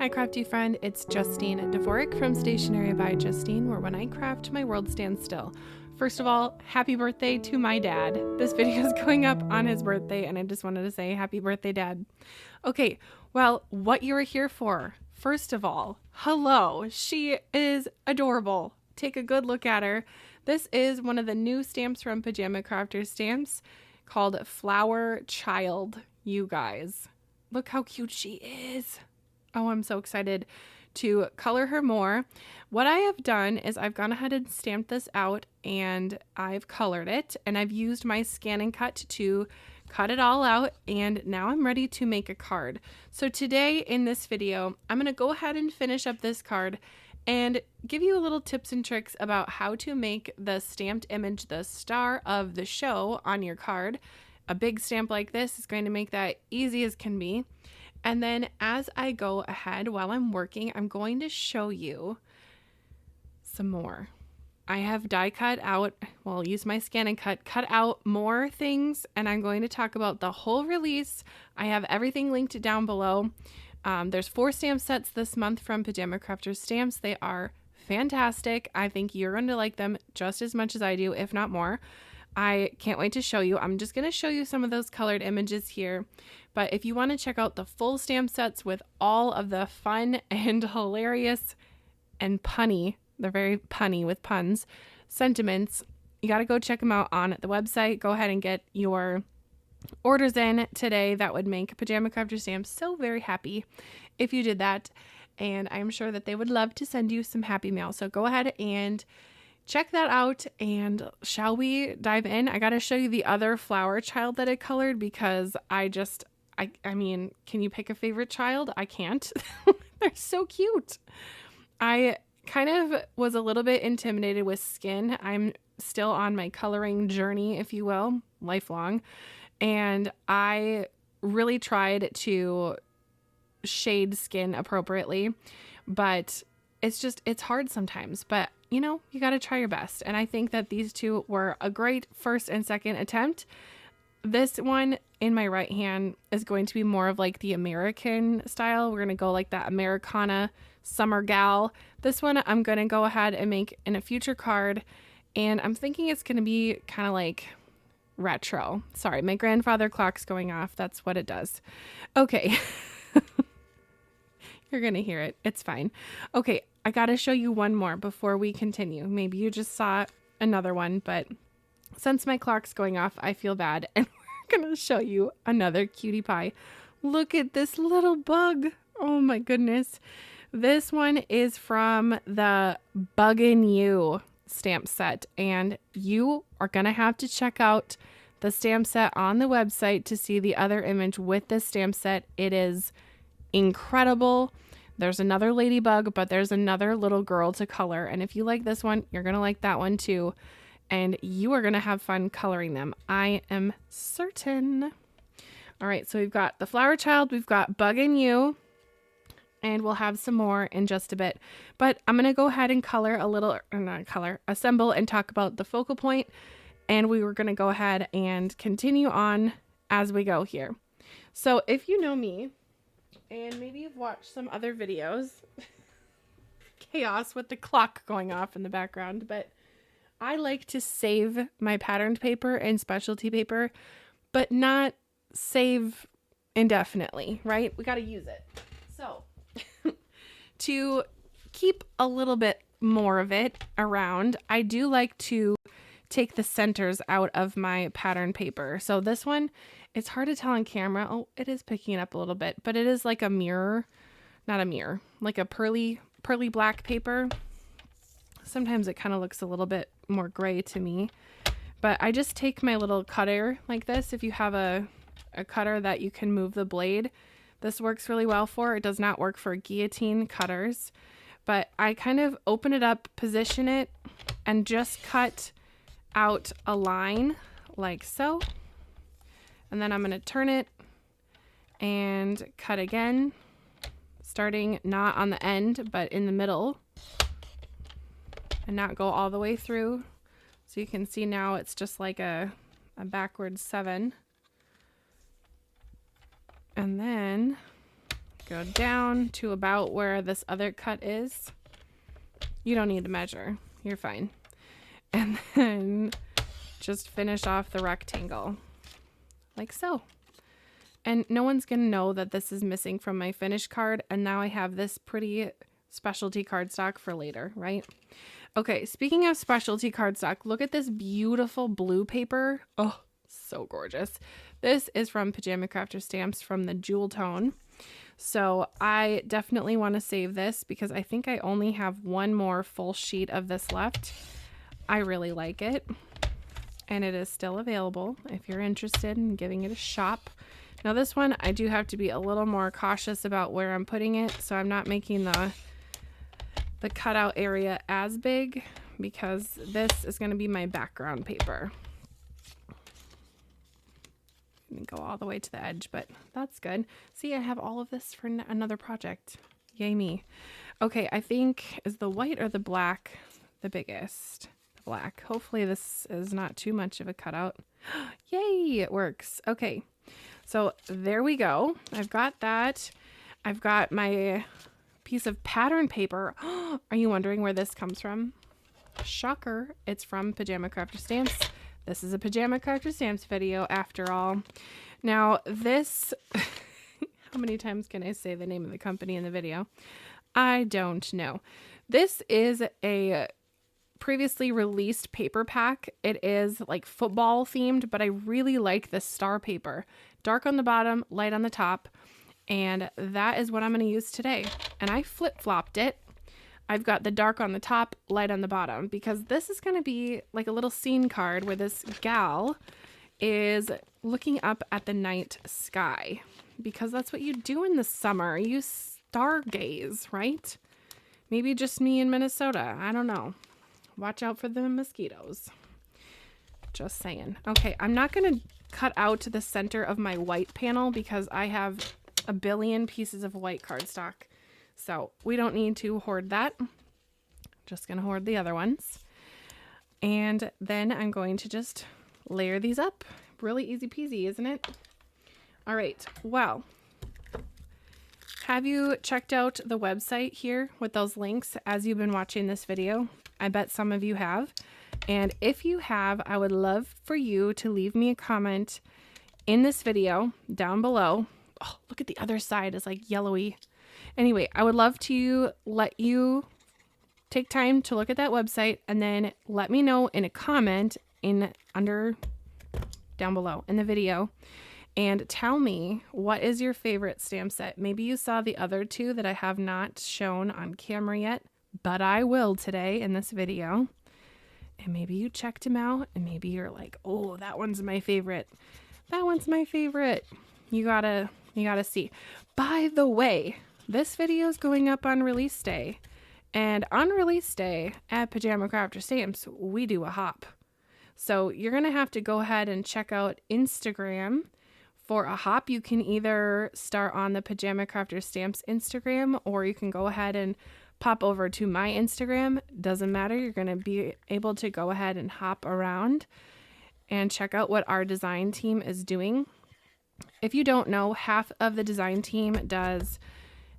Hi crafty friend, it's Justine Dvorak from Stationery by Justine, where when I craft, my world stands still. First of all, happy birthday to my dad. This video is going up on his birthday and I just wanted to say happy birthday, Dad. Okay, well, what you are here for. First of all, hello, she is adorable. Take a good look at her. This is one of the new stamps from Pajama Crafters Stamps called Flower Child, you guys. Look how cute she is. Oh, I'm so excited to color her more. What I have done is I've gone ahead and stamped this out and I've colored it, and I've used my scan and cut to cut it all out, and now I'm ready to make a card. So today in this video, I'm going to go ahead and finish up this card and give you a little tips and tricks about how to make the stamped image the star of the show on your card. A big stamp like this is going to make that easy as can be. And then as I go ahead while I'm working, I'm going to show you some more. I have die cut out, well, I'll use my scan and cut out more things, and I'm going to talk about the whole release. I have everything linked down below. There's 4 stamp sets this month from Pajama Crafters Stamps. They are fantastic. I think you're going to like them just as much as I do, if not more. I can't wait to show you. I'm just going to show you some of those colored images here. But if you want to check out the full stamp sets with all of the fun and hilarious and punny, they're very punny with puns, sentiments, you got to go check them out on the website. Go ahead and get your orders in today. That would make Pajama Crafters Stamps so very happy if you did that. And I'm sure that they would love to send you some happy mail. So go ahead and check that out, and shall we dive in? I got to show you the other flower child that I colored because I mean, can you pick a favorite child? I can't. They're so cute. I kind of was a little bit intimidated with skin. I'm still on my coloring journey, if you will, lifelong. And I really tried to shade skin appropriately, but it's hard sometimes. But you know, you got to try your best. And I think that these two were a great first and second attempt. This one in my right hand is going to be more of like the American style. We're going to go like that Americana summer gal. This one I'm going to go ahead and make in a future card. And I'm thinking it's going to be kind of like retro. Sorry, my grandfather clock's going off. That's what it does. Okay. You're going to hear it. It's fine. Okay. I got to show you one more before we continue. Maybe you just saw another one, but since my clock's going off, I feel bad. And we're going to show you another cutie pie. Look at this little bug. Oh my goodness. This one is from the Buggin' You stamp set. And you are going to have to check out the stamp set on the website to see the other image with this stamp set. It is incredible. There's another ladybug, but there's another little girl to color. And if you like this one, you're going to like that one too. And you are going to have fun coloring them. I am certain. All right, so we've got the flower child. We've got Buggin' You. And we'll have some more in just a bit. But I'm going to go ahead and assemble and talk about the focal point. And we were going to go ahead and continue on as we go here. So if you know me, and maybe you've watched some other videos, chaos with the clock going off in the background, but I like to save my patterned paper and specialty paper, but not save indefinitely, right? We got to use it. So to keep a little bit more of it around, I do like to take the centers out of my pattern paper. So this one, it's hard to tell on camera. Oh, it is picking it up a little bit, but it is like a mirror, not a mirror, like a pearly black paper. Sometimes it kind of looks a little bit more gray to me, but I just take my little cutter like this. If you have a cutter that you can move the blade, this works really well for. It does not work for guillotine cutters, but I kind of open it up, position it, and just cut out a line like so. And then I'm going to turn it and cut again, starting not on the end, but in the middle, and not go all the way through. So you can see now it's just like a backwards 7. And then Go down to about where this other cut is. You don't need to measure. You're fine. And then just finish off the rectangle like so. And no one's going to know that this is missing from my finished card. And now I have this pretty specialty cardstock for later, right? Okay, speaking of specialty cardstock, look at this beautiful blue paper. Oh, so gorgeous. This is from Pajama Crafter Stamps from the Jewel Tone. So I definitely want to save this because I think I only have one more full sheet of this left. I really like it. And it is still available if you're interested in giving it a shop. Now this one, I do have to be a little more cautious about where I'm putting it. So I'm not making the cutout area as big because this is going to be my background paper. I'm going to go all the way to the edge, but that's good. See, I have all of this for another project. Yay me. Okay, I think, is the white or the black the biggest? The black. Hopefully this is not too much of a cutout. Yay, it works. Okay, so there we go. I've got that. I've got my piece of pattern paper. Are you wondering where this comes from? Shocker, it's from Pajama Crafter Stamps. This is a Pajama Crafter Stamps video after all. Now this, how many times can I say the name of the company in the video? I don't know. This is a previously released paper pack. It is like football themed, but I really like this star paper. Dark on the bottom, light on the top. And that is what I'm going to use today. And I flip-flopped it. I've got the dark on the top, light on the bottom, because this is going to be like a little scene card where this gal is looking up at the night sky, because that's what you do in the summer. You stargaze, right? Maybe just me in Minnesota. I don't know. Watch out for the mosquitoes. Just saying. Okay, I'm not going to cut out the center of my white panel because I have a billion pieces of white cardstock. So we don't need to hoard that. Just going to hoard the other ones. And then I'm going to just layer these up. Really easy peasy, isn't it? All right. Well, have you checked out the website here with those links as you've been watching this video? I bet some of you have. And if you have, I would love for you to leave me a comment in this video down below. Oh, look at the other side. It's like yellowy. Anyway, I would love to let you take time to look at that website and then let me know in a comment down below in the video and tell me what is your favorite stamp set. Maybe you saw the other two that I have not shown on camera yet, but I will today in this video. And maybe you checked them out and maybe you're like, oh, that one's my favorite. That one's my favorite. You gotta see. By the way, this video is going up on release day. And on release day at Pajama Crafter Stamps, we do a hop. So you're going to have to go ahead and check out Instagram for a hop. You can either start on the Pajama Crafter Stamps Instagram, or you can go ahead and pop over to my Instagram. Doesn't matter. You're going to be able to go ahead and hop around and check out what our design team is doing. If you don't know, half of the design team does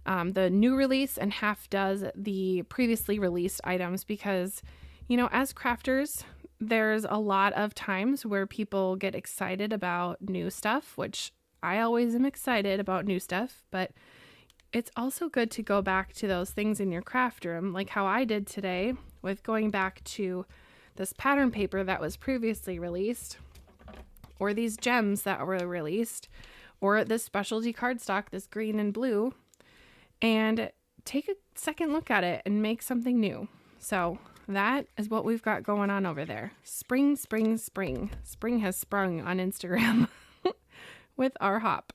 the new release and half does the previously released items because, you know, as crafters, there's a lot of times where people get excited about new stuff, which I always am excited about new stuff, but it's also good to go back to those things in your craft room, like how I did today with going back to this pattern paper that was previously released, or these gems that were released, or this specialty cardstock, this green and blue, and take a second look at it and make something new. So that is what we've got going on over there. Spring, spring, spring. Spring has sprung on Instagram with our hop.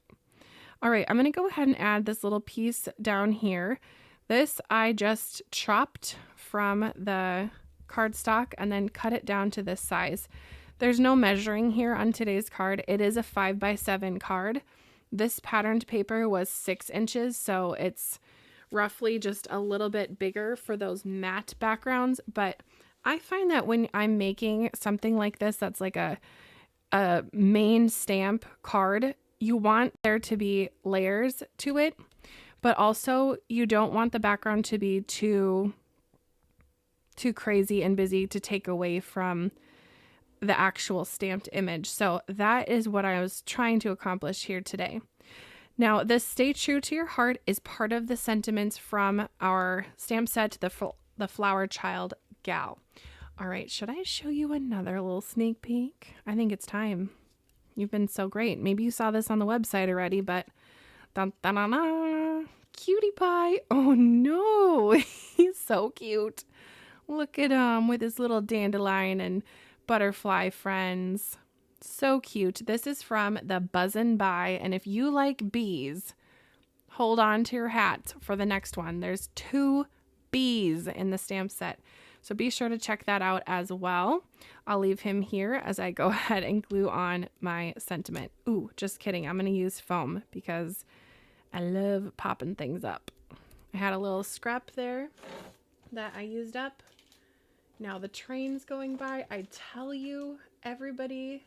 All right, I'm going to go ahead and add this little piece down here. This I just chopped from the cardstock and then cut it down to this size. There's no measuring here on today's card. It is a 5x7 card. This patterned paper was 6 inches, so it's roughly just a little bit bigger for those matte backgrounds. But I find that when I'm making something like this, that's like a main stamp card, you want there to be layers to it. but also you don't want the background to be too crazy and busy to take away from the actual stamped image. So that is what I was trying to accomplish here today. Now, this Stay True to Your Heart is part of the sentiments from our stamp set, the Flower Child Gal. All right, should I show you another little sneak peek? I think it's time. You've been so great. Maybe you saw this on the website already, but dun, dun, dun, dun, cutie pie. Oh no, he's so cute. Look at him with his little dandelion and butterfly friends. So cute. This is from the Buzzin' By, and if you like bees, hold on to your hat for the next one. There's 2 bees in the stamp set, so be sure to check that out as well. I'll leave him here as I go ahead and glue on my sentiment. Ooh, just kidding. I'm going to use foam because I love popping things up. I had a little scrap there that I used up. Now the train's going by. I tell you, everybody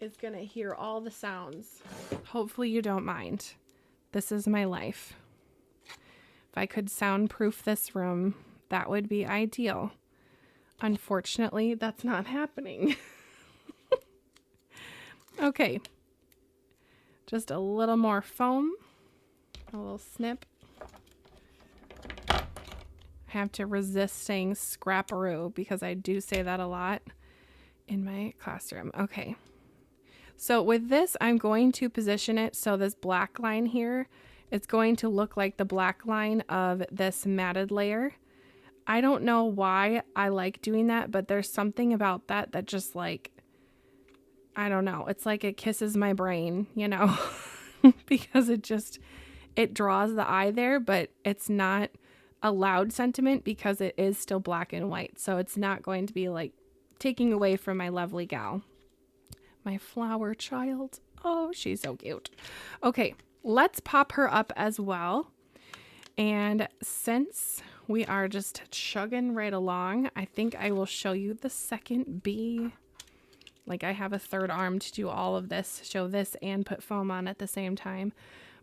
is going to hear all the sounds. Hopefully you don't mind. This is my life. If I could soundproof this room, that would be ideal. Unfortunately, that's not happening. Okay. Just a little more foam. A little snip. Have to resist saying scrapperoo because I do say that a lot in my classroom. Okay. So with this, I'm going to position it so this black line here, it's going to look like the black line of this matted layer. I don't know why I like doing that, but there's something about that that just like, I don't know. It's like it kisses my brain, you know, because it draws the eye there, but it's not a loud sentiment because it is still black and white. So it's not going to be like taking away from my lovely gal. My flower child. Oh, she's so cute. Okay, let's pop her up as well. And since we are just chugging right along, I think I will show you the second bee. Like I have a third arm to do all of this, show this and put foam on at the same time.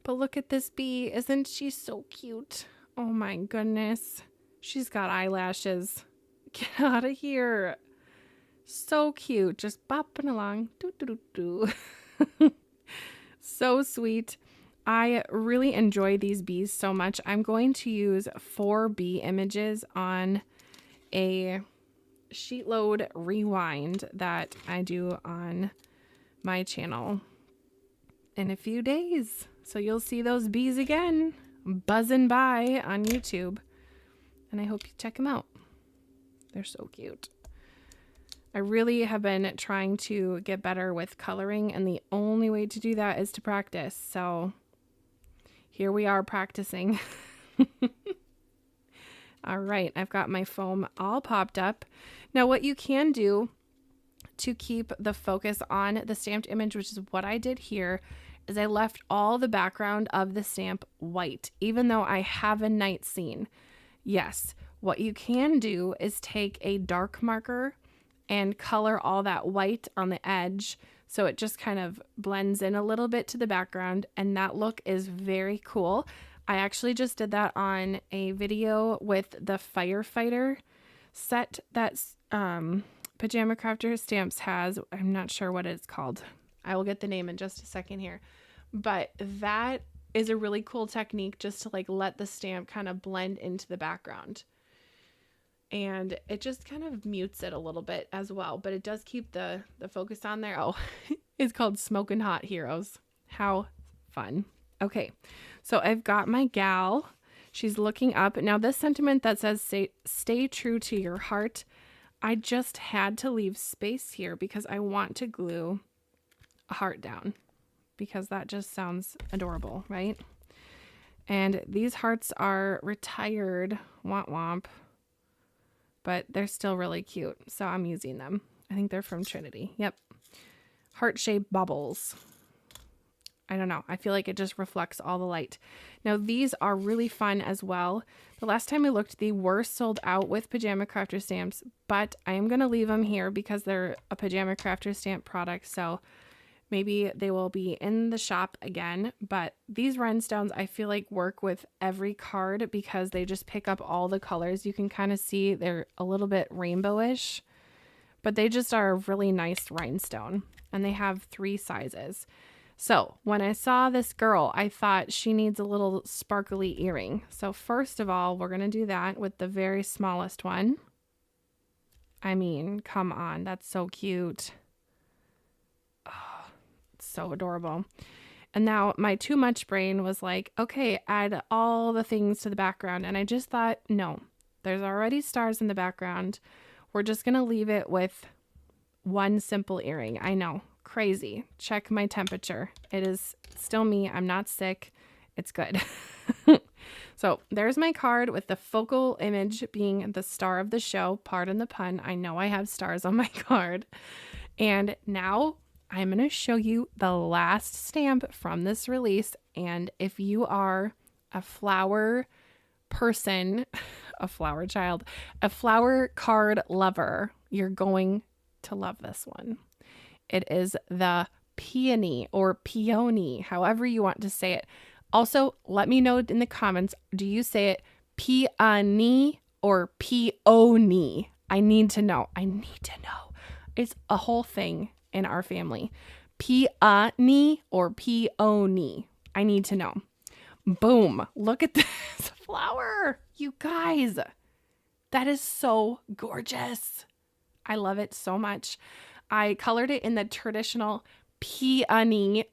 But look at this bee. Isn't she so cute? Oh my goodness. She's got eyelashes. Get out of here. So cute. Just bopping along. Doo, doo, doo, doo. So sweet. I really enjoy these bees so much. I'm going to use 4 bee images on a sheet load rewind that I do on my channel in a few days. So you'll see those bees again buzzing by on YouTube. And I hope you check them out. They're so cute. I really have been trying to get better with coloring, and the only way to do that is to practice. So here we are practicing. All right, I've got my foam all popped up. Now what you can do to keep the focus on the stamped image, which is what I did here, is I left all the background of the stamp white, even though I have a night scene. Yes, what you can do is take a dark marker and color all that white on the edge so it just kind of blends in a little bit to the background, and that look is very cool. I actually just did that on a video with the firefighter set that Pajama Crafter Stamps has. I'm not sure what it's called. I will get the name in just a second here. But that is a really cool technique just to like let the stamp kind of blend into the background. And it just kind of mutes it a little bit as well, but it does keep the focus on there. Oh, it's called Smoking Hot Heroes. How fun. Okay, so I've got my gal. She's looking up. Now this sentiment that says stay true to your heart, I just had to leave space here because I want to glue a heart down because that just sounds adorable, right? And these hearts are retired, womp womp, but they're still really cute. So I'm using them. I think they're from Trinity. Yep. Heart-shaped bubbles. I don't know. I feel like it just reflects all the light. Now these are really fun as well. The last time I looked, they were sold out with Pajama Crafter stamps, but I am going to leave them here because they're a Pajama Crafter stamp product. So Maybe they will be in the shop again, but these rhinestones I feel like work with every card because they just pick up all the colors. You can kind of see they're a little bit rainbowish, but they just are a really nice rhinestone, and they have 3 sizes. So when I saw this girl, I thought she needs a little sparkly earring. So first of all, we're going to do that with the very smallest one. I mean, come on, that's so cute. Oh, it's so adorable. And now my too much brain was like, okay, add all the things to the background. And I just thought, no, there's already stars in the background. We're just going to leave it with one simple earring. I know, crazy. Check my temperature. It is still me. I'm not sick. It's good. So there's my card with the focal image being the star of the show. Pardon the pun. I know I have stars on my card. And now I'm going to show you the last stamp from this release. And if you are a flower person, a flower child, a flower card lover, you're going to love this one. It is the peony or peony, however you want to say it. Also, let me know in the comments, do you say it peony or peony? I need to know. I need to know. It's a whole thing in our family. Peony or peony? I need to know. Boom. Look at this flower. You guys, that is so gorgeous. I love it so much. I colored it in the traditional peony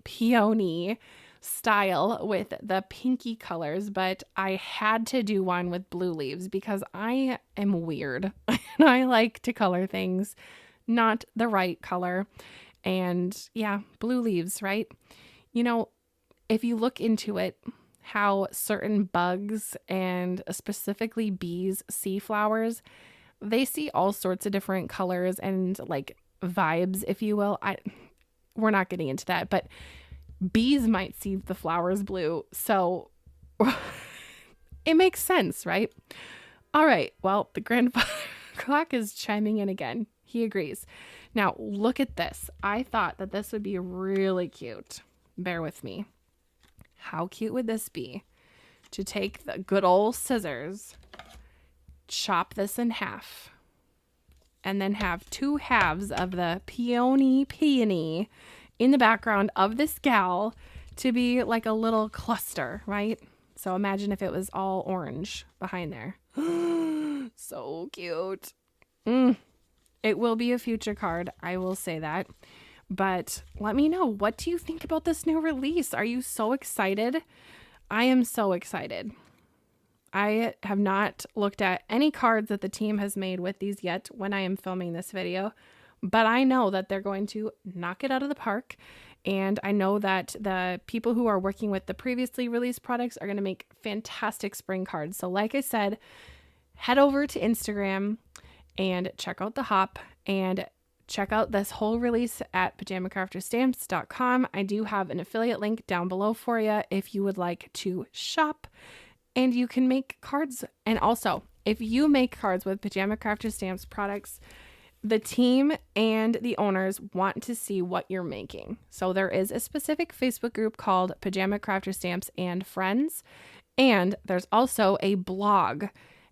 style with the pinky colors, but I had to do one with blue leaves because I am weird and I like to color things not the right color. And yeah, blue leaves, right? You know, if you look into it, how certain bugs and specifically bees see flowers, they see all sorts of different colors and like vibes, if you will. We're not getting into that, but bees might see the flowers blue. So it makes sense, right? All right. Well, the grandfather clock is chiming in again. He agrees. Now look at this. I thought that this would be really cute. Bear with me. How cute would this be to take the good old scissors, chop this in half, and then have 2 halves of the peony in the background of this gal to be like a little cluster, right? So imagine if it was all orange behind there. So cute. It will be a future card. I will say that. But let me know, what do you think about this new release? Are you so excited? I am so excited. I have not looked at any cards that the team has made with these yet when I am filming this video, but I know that they're going to knock it out of the park. And I know that the people who are working with the previously released products are going to make fantastic spring cards. So like I said, head over to Instagram and check out the hop and check out this whole release at pajamacrafterstamps.com. I do have an affiliate link down below for you if you would like to shop. And you can make cards. And also, if you make cards with Pajama Crafter Stamps products, the team and the owners want to see what you're making. So there is a specific Facebook group called Pajama Crafter Stamps and Friends. And there's also a blog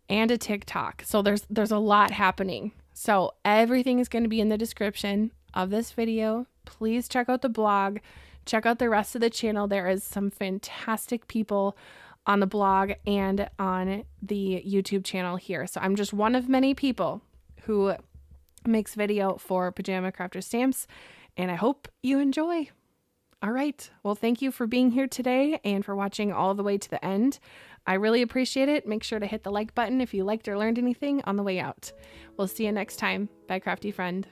and a TikTok. So there's a lot happening. So everything is going to be in the description of this video. Please check out the blog. Check out the rest of the channel. There is some fantastic people on the blog and on the YouTube channel here. So I'm just one of many people who makes video for Pajama Crafter Stamps, and I hope you enjoy. All right. Well, thank you for being here today and for watching all the way to the end. I really appreciate it. Make sure to hit the like button if you liked or learned anything on the way out. We'll see you next time. Bye, crafty friend.